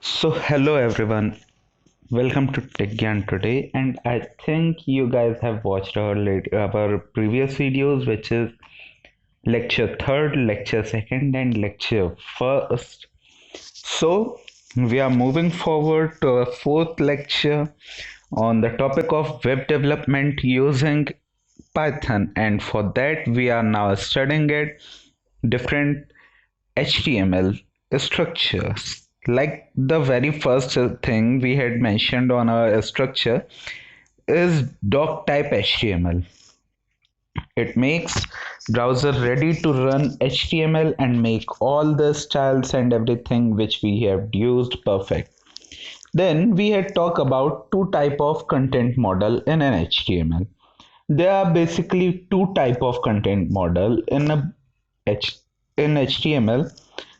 Hello everyone, welcome to TechGyan today, and I think you guys have watched our previous videos, which is lecture third, lecture second, and lecture first. So, we are moving forward to our fourth lecture on the topic of web development using Python, and for that, we are now studying it different HTML structures. Like the very first thing we had mentioned on our structure is Doctype HTML. It makes browser ready to run HTML and make all the styles and everything which we have used perfect. Then we had talked about two type of content model in an HTML. There are basically two type of content model in HTML.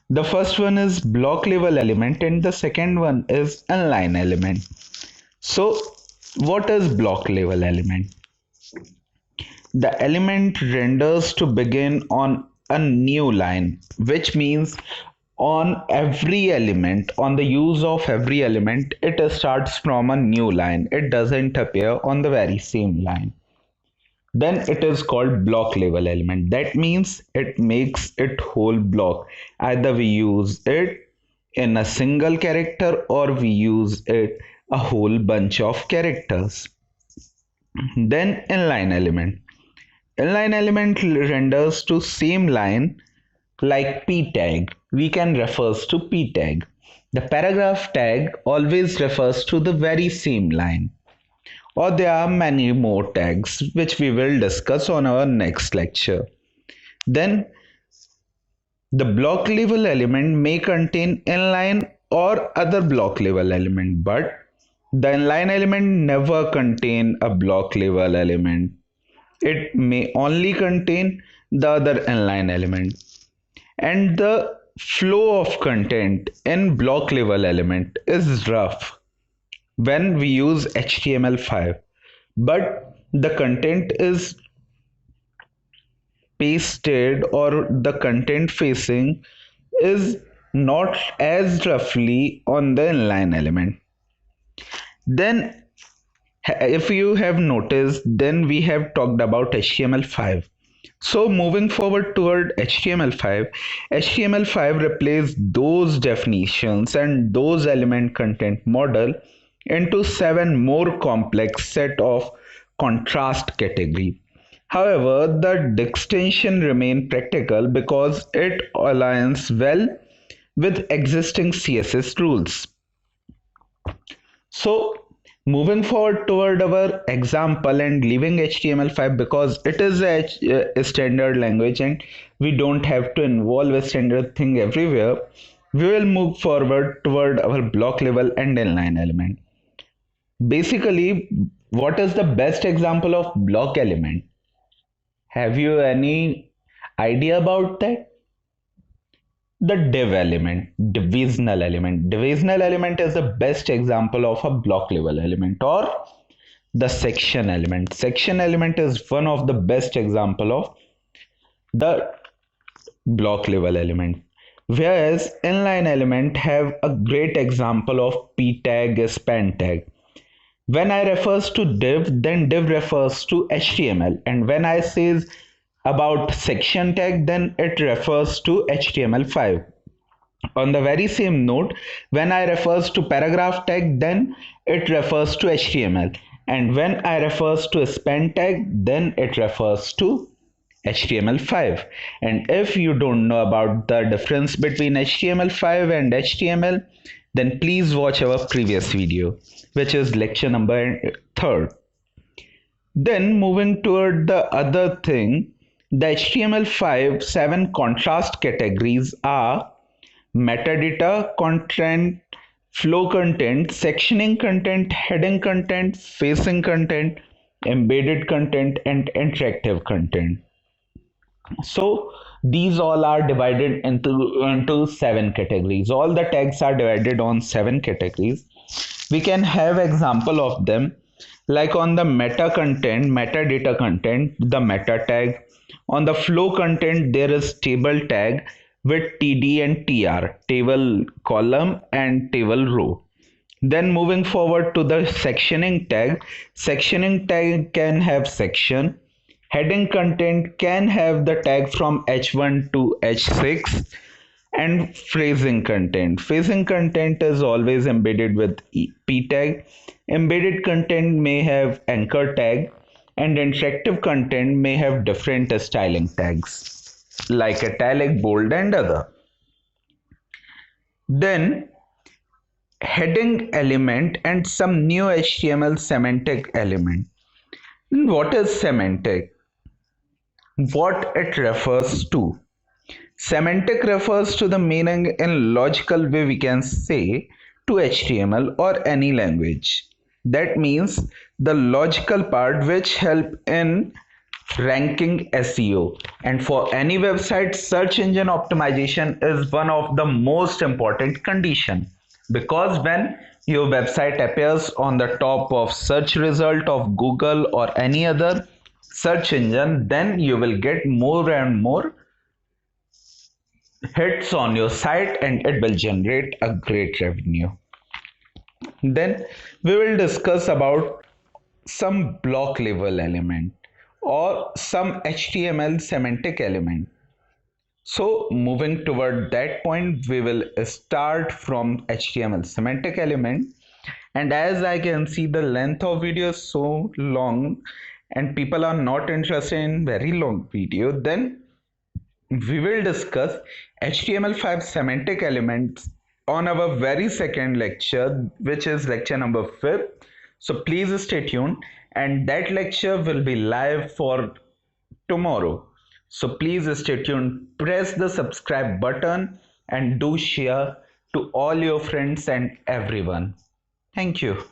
The first one is block level element and the second one is inline element. So what is block level element? The element renders to begin on a new line, which means on every element, on the use of every element, it starts from a new line. It doesn't appear on the very same line. Then it is called block level element. That means it makes it whole block. Either we use it in a single character or we use it a whole bunch of characters. Then inline element. Inline element renders to same line like p tag. We can refers to p tag. The paragraph tag always refers to the very same line. Or there are many more tags which we will discuss on our next lecture. Then the block level element may contain inline or other block level element, but the inline element never contain a block level element. It may only contain the other inline element. And the flow of content in block level element is rough when we use HTML5, but the content is pasted or the content facing is not as roughly on the inline element. Then, if you have noticed, then we have talked about HTML5. So moving forward toward HTML5, HTML5 replaced those definitions and those element content model into seven more complex set of contrast category. However, the distinction remain practical because it aligns well with existing CSS rules. So moving forward toward our example and leaving HTML5 because it is a standard language and we don't have to involve a standard thing everywhere, we will move forward toward our block level and inline element. Basically, what is the best example of block element? Have you any idea about that? The div element, divisional element. Divisional element is the best example of a block level element, or the section element. Section element is one of the best example of the block level element. Whereas inline element have a great example of p tag, span tag. When I refers to div, then div refers to HTML, and when I says about section tag, then it refers to HTML5. On the very same note, when I refers to paragraph tag, then it refers to HTML, and when I refers to span tag, then it refers to HTML5. And if you don't know about the difference between HTML5 and HTML, then please watch our previous video, which is lecture number third. Then moving toward the other thing, the HTML5 7 contrast categories are metadata content, flow content, sectioning content, heading content, facing content, embedded content, and interactive content. So these all are divided into seven categories. All the tags are divided on seven categories. We can have example of them, like on the meta content, metadata content, the meta tag. On the flow content, there is table tag, with TD and TR, table column and table row. Then moving forward to the sectioning tag can have section. Heading content can have the tag from H1 to H6, and phrasing content. Phrasing content is always embedded with p tag. Embedded content may have anchor tag, and interactive content may have different styling tags like italic, bold, and other. Then heading element and some new HTML semantic element. What is semantic? What it refers to? Semantic refers to the meaning in logical way, we can say, to HTML or any language. That means the logical part which help in ranking SEO. And for any website, search engine optimization is one of the most important condition, because when your website appears on the top of search result of Google or any other search engine, then you will get more and more hits on your site and it will generate a great revenue. Then we will discuss about some block level element or some HTML semantic element. So moving toward that point, we will start from HTML semantic element. And as I can see, the length of video is so long and people are not interested in very long video, then we will discuss HTML5 semantic elements on our very second lecture, which is lecture number 5. So please stay tuned, and that lecture will be live for tomorrow. So please stay tuned, press the subscribe button, and do share to all your friends and everyone. Thank you.